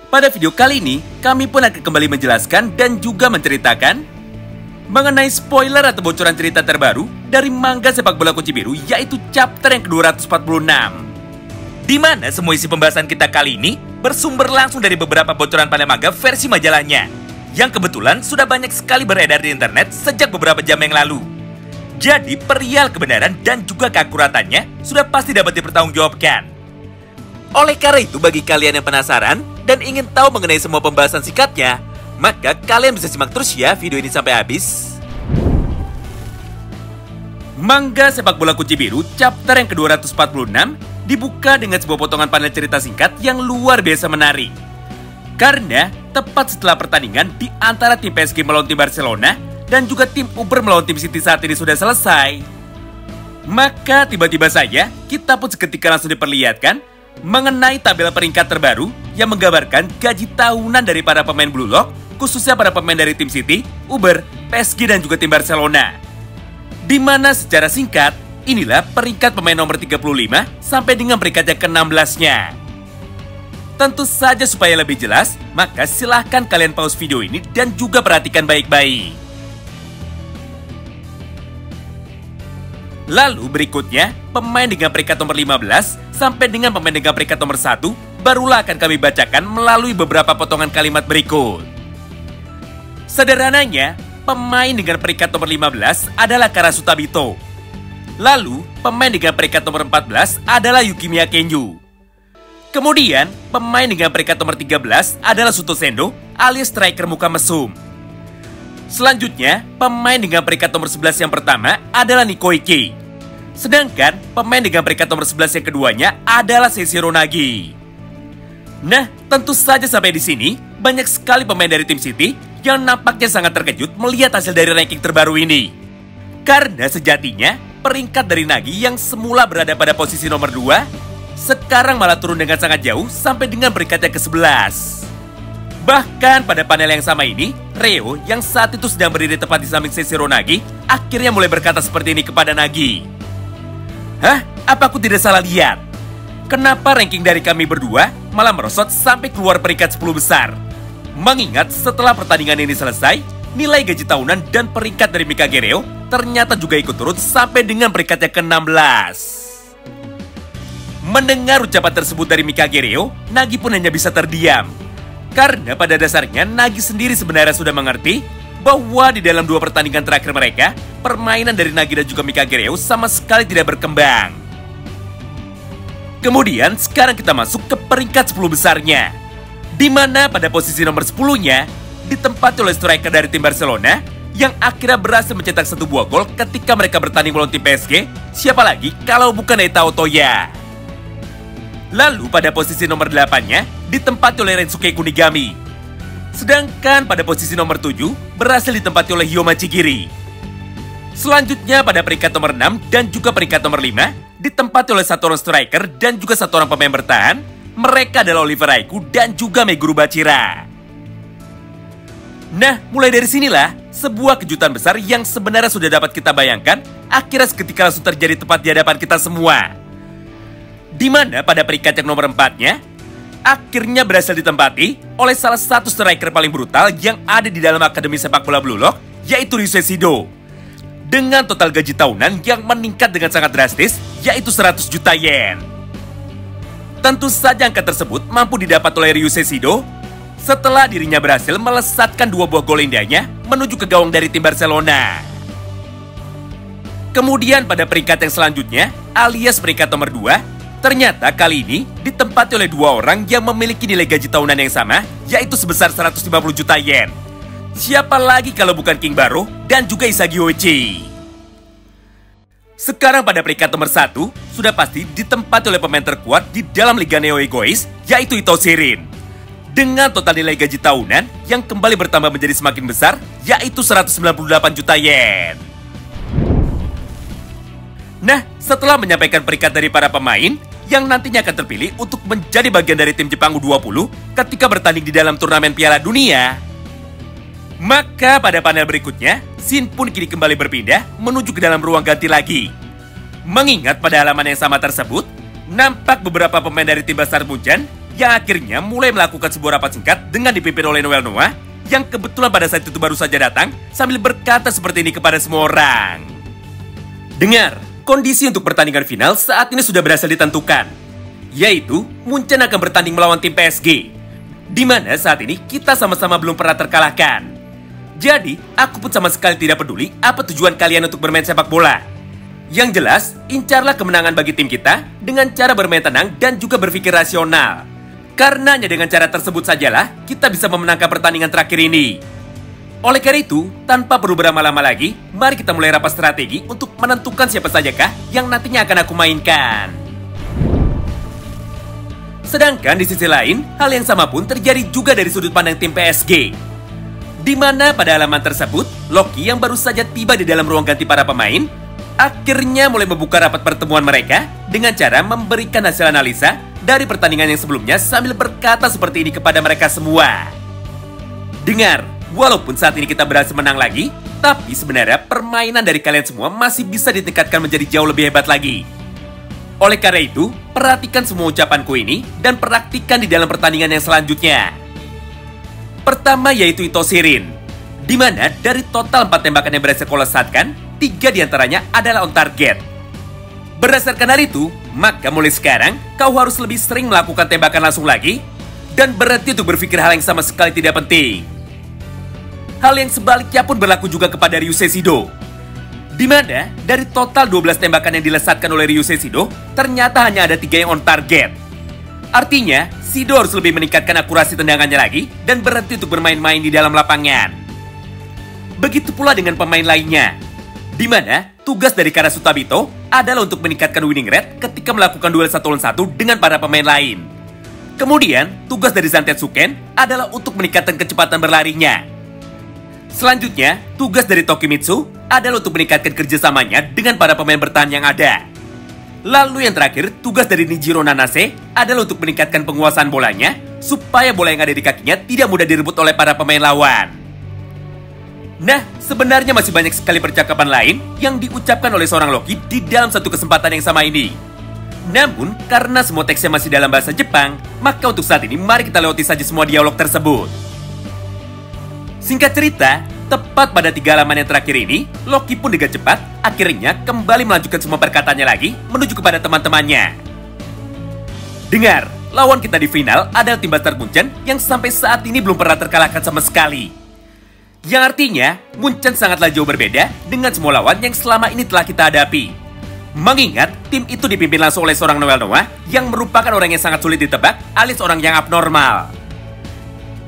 Pada video kali ini, kami pun akan kembali menjelaskan dan juga menceritakan mengenai spoiler atau bocoran cerita terbaru dari manga sepak bola kunci biru, yaitu chapter yang ke-246. Di mana semua isi pembahasan kita kali ini bersumber langsung dari beberapa bocoran pada manga versi majalahnya, yang kebetulan sudah banyak sekali beredar di internet sejak beberapa jam yang lalu. Jadi perihal kebenaran dan juga keakuratannya sudah pasti dapat dipertanggungjawabkan. Oleh karena itu, bagi kalian yang penasaran dan ingin tahu mengenai semua pembahasan singkatnya, maka kalian bisa simak terus ya video ini sampai habis. Manga sepak bola kunci biru chapter yang ke-246 dibuka dengan sebuah potongan panel cerita singkat yang luar biasa menarik. Karena tepat setelah pertandingan di antara tim PSG melawan tim Barcelona dan juga tim Uber melawan tim City saat ini sudah selesai, maka tiba-tiba saja kita pun seketika langsung diperlihatkan mengenai tabel peringkat terbaru yang menggambarkan gaji tahunan dari para pemain Blue Lock, khususnya para pemain dari tim City, Uber, PSG dan juga tim Barcelona. Di mana secara singkat, inilah peringkat pemain nomor 35 sampai dengan peringkat yang ke-16-nya. Tentu saja supaya lebih jelas, maka silahkan kalian pause video ini dan juga perhatikan baik-baik. Lalu berikutnya, pemain dengan peringkat nomor 15 sampai dengan pemain dengan peringkat nomor 1 barulah akan kami bacakan melalui beberapa potongan kalimat berikut. Sederhananya, pemain dengan peringkat nomor 15 adalah Karasu Tabito. Lalu, pemain dengan peringkat nomor 14 adalah Yukimiya Kenju. Kemudian, pemain dengan peringkat nomor 13 adalah Suto Sendo alias striker muka mesum. Selanjutnya, pemain dengan peringkat nomor 11 yang pertama adalah Nikoike. Sedangkan, pemain dengan peringkat nomor 11 yang keduanya adalah Seishiro Nagi. Nah, tentu saja sampai di sini, banyak sekali pemain dari tim City yang nampaknya sangat terkejut melihat hasil dari ranking terbaru ini. Karena sejatinya, peringkat dari Nagi yang semula berada pada posisi nomor 2, sekarang malah turun dengan sangat jauh sampai dengan peringkat yang ke-11. Bahkan pada panel yang sama ini, Reo yang saat itu sedang berdiri tepat di samping Seishiro Nagi akhirnya mulai berkata seperti ini kepada Nagi. Hah? Apa aku tidak salah lihat? Kenapa ranking dari kami berdua malah merosot sampai keluar peringkat 10 besar? Mengingat setelah pertandingan ini selesai, nilai gaji tahunan dan peringkat dari Mikage Reo ternyata juga ikut turun sampai dengan peringkat yang ke-16. Mendengar ucapan tersebut dari Mikage Reo, Nagi pun hanya bisa terdiam. Karena pada dasarnya Nagi sendiri sebenarnya sudah mengerti bahwa di dalam dua pertandingan terakhir mereka, permainan dari Nagi dan juga Mikage Reo sama sekali tidak berkembang. Kemudian sekarang kita masuk ke peringkat 10 besarnya, di mana pada posisi nomor 10-nya ditempati oleh striker dari tim Barcelona yang akhirnya berhasil mencetak 1 buah gol ketika mereka bertanding melawan tim PSG. Siapa lagi kalau bukan Eitao Toya. Lalu pada posisi nomor 8-nya ditempati oleh Rensuke Kunigami. Sedangkan pada posisi nomor 7 berhasil ditempati oleh Hyoma Chigiri. Selanjutnya pada peringkat nomor 6 dan juga peringkat nomor 5 ditempati oleh satu orang striker dan juga satu orang pemain bertahan. Mereka adalah Oliver Aiku dan juga Meguru Bachira. Nah, mulai dari sinilah sebuah kejutan besar yang sebenarnya sudah dapat kita bayangkan akhirnya seketika langsung terjadi tepat di hadapan kita semua. Di mana pada peringkat yang nomor 4-nya akhirnya berhasil ditempati oleh salah satu striker paling brutal yang ada di dalam Akademi Sepak Bola Blue Lock, yaitu Ryusei Shido. Dengan total gaji tahunan yang meningkat dengan sangat drastis, yaitu 100 juta yen. Tentu saja angka tersebut mampu didapat oleh Ryusei Shido setelah dirinya berhasil melesatkan 2 buah gol indahnya menuju ke gawang dari tim Barcelona. Kemudian pada peringkat yang selanjutnya, alias peringkat nomor 2, ternyata kali ini ditempati oleh 2 orang yang memiliki nilai gaji tahunan yang sama, yaitu sebesar 150 juta yen. Siapa lagi kalau bukan King Baro dan juga Isagi Hoichi. Sekarang pada peringkat nomor 1, sudah pasti ditempati oleh pemain terkuat di dalam Liga Neo Egois, yaitu Ito Shirin. Dengan total nilai gaji tahunan yang kembali bertambah menjadi semakin besar, yaitu 198 juta yen. Nah, setelah menyampaikan peringkat dari para pemain yang nantinya akan terpilih untuk menjadi bagian dari tim Jepang U20 ketika bertanding di dalam turnamen Piala Dunia, maka pada panel berikutnya, Shin pun kini kembali berpindah menuju ke dalam ruang ganti lagi. Mengingat pada halaman yang sama tersebut, nampak beberapa pemain dari tim Basar Munjan yang akhirnya mulai melakukan sebuah rapat singkat dengan dipimpin oleh Noel Noah, yang kebetulan pada saat itu baru saja datang sambil berkata seperti ini kepada semua orang. Dengar, kondisi untuk pertandingan final saat ini sudah berhasil ditentukan, yaitu Munchen akan bertanding melawan tim PSG, di mana saat ini kita sama-sama belum pernah terkalahkan. Jadi, aku pun sama sekali tidak peduli apa tujuan kalian untuk bermain sepak bola. Yang jelas, incarlah kemenangan bagi tim kita dengan cara bermain tenang dan juga berpikir rasional. Karena hanya dengan cara tersebut sajalah kita bisa memenangkan pertandingan terakhir ini. Oleh karena itu, tanpa perlu berlama-lama lagi, mari kita mulai rapat strategi untuk menentukan siapa sajakah yang nantinya akan aku mainkan. Sedangkan di sisi lain, hal yang sama pun terjadi juga dari sudut pandang tim PSG. Di mana pada halaman tersebut, Loki yang baru saja tiba di dalam ruang ganti para pemain akhirnya mulai membuka rapat pertemuan mereka dengan cara memberikan hasil analisa dari pertandingan yang sebelumnya sambil berkata seperti ini kepada mereka semua. Dengar, walaupun saat ini kita berhasil menang lagi, tapi sebenarnya permainan dari kalian semua masih bisa ditingkatkan menjadi jauh lebih hebat lagi. Oleh karena itu, perhatikan semua ucapanku ini dan praktikkan di dalam pertandingan yang selanjutnya. Pertama yaitu Itosirin, di mana dari total 4 tembakan yang berhasil kau lesatkan, 3 diantaranya adalah on target. Berdasarkan hal itu, maka mulai sekarang kau harus lebih sering melakukan tembakan langsung lagi dan berhenti untuk berpikir hal yang sama sekali tidak penting. Hal yang sebaliknya pun berlaku juga kepada Ryusei Shido, di mana dari total 12 tembakan yang dilesatkan oleh Ryusei Shido, ternyata hanya ada 3 yang on target. Artinya, Shido harus lebih meningkatkan akurasi tendangannya lagi dan berhenti untuk bermain-main di dalam lapangan. Begitu pula dengan pemain lainnya, di mana tugas dari Karasuta Bito adalah untuk meningkatkan winning rate ketika melakukan duel 1 lawan 1 dengan para pemain lain. Kemudian, tugas dari Zantetsuken adalah untuk meningkatkan kecepatan berlarinya. Selanjutnya, tugas dari Tokimitsu adalah untuk meningkatkan kerjasamanya dengan para pemain bertahan yang ada. Lalu yang terakhir, tugas dari Nijiro Nanase adalah untuk meningkatkan penguasaan bolanya supaya bola yang ada di kakinya tidak mudah direbut oleh para pemain lawan. Nah, sebenarnya masih banyak sekali percakapan lain yang diucapkan oleh seorang Loki di dalam satu kesempatan yang sama ini. Namun, karena semua teksnya masih dalam bahasa Jepang, maka untuk saat ini mari kita lewati saja semua dialog tersebut. Singkat cerita, tepat pada 3 halaman yang terakhir ini, Loki pun dengan cepat akhirnya kembali melanjutkan semua perkataannya lagi menuju kepada teman-temannya. Dengar, lawan kita di final adalah tim Bastard Munchen yang sampai saat ini belum pernah terkalahkan sama sekali. Yang artinya, Munchen sangatlah jauh berbeda dengan semua lawan yang selama ini telah kita hadapi. Mengingat, tim itu dipimpin langsung oleh seorang Noel Noah yang merupakan orang yang sangat sulit ditebak alias orang yang abnormal.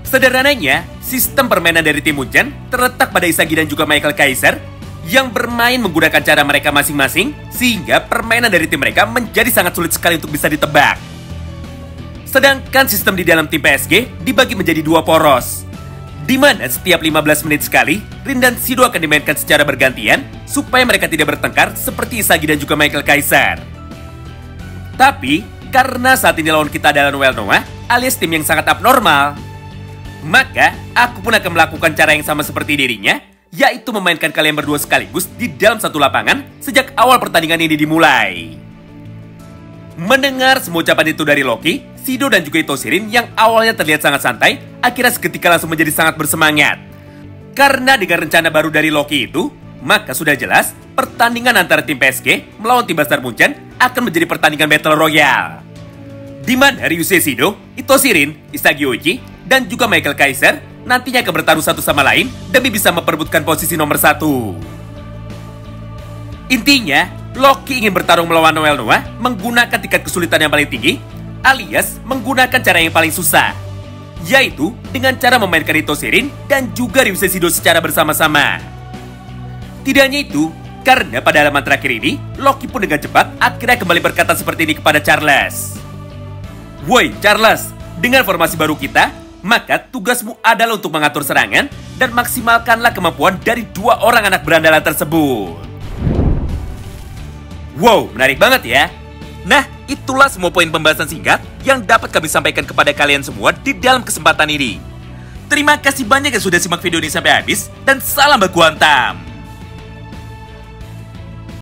Sederhananya, sistem permainan dari tim Munchen terletak pada Isagi dan juga Michael Kaiser yang bermain menggunakan cara mereka masing-masing sehingga permainan dari tim mereka menjadi sangat sulit sekali untuk bisa ditebak. Sedangkan sistem di dalam tim PSG dibagi menjadi 2 poros, di mana setiap 15 menit sekali, Rin dan Shido akan dimainkan secara bergantian supaya mereka tidak bertengkar seperti Isagi dan juga Michael Kaiser. Tapi, karena saat ini lawan kita adalah Noel Noah alias tim yang sangat abnormal, maka aku pun akan melakukan cara yang sama seperti dirinya, yaitu memainkan kalian berdua sekaligus di dalam satu lapangan sejak awal pertandingan ini dimulai. Mendengar semua ucapan itu dari Loki, Shido dan juga Itosirin yang awalnya terlihat sangat santai, akhirnya seketika langsung menjadi sangat bersemangat. Karena dengan rencana baru dari Loki itu, maka sudah jelas pertandingan antara tim PSG melawan tim Bastard Munchen akan menjadi pertandingan Battle Royale. Di mana Ryusei Shido, Itosirin, Isagi Oichi, dan juga Michael Kaiser nantinya akan bertaruh satu sama lain demi bisa memperebutkan posisi nomor 1. Intinya, Loki ingin bertarung melawan Noel Noah menggunakan tingkat kesulitan yang paling tinggi, alias menggunakan cara yang paling susah, yaitu dengan cara memainkan Itosirin dan juga Ryusei Shido secara bersama-sama. Tidak hanya itu, karena pada halaman terakhir ini, Loki pun dengan cepat akhirnya kembali berkata seperti ini kepada Charles. Woi Charles, dengan formasi baru kita, maka tugasmu adalah untuk mengatur serangan dan maksimalkanlah kemampuan dari 2 orang anak berandalan tersebut. Wow, menarik banget ya. Nah, itulah semua poin pembahasan singkat yang dapat kami sampaikan kepada kalian semua di dalam kesempatan ini. Terima kasih banyak yang sudah simak video ini sampai habis, dan salam baku hantam.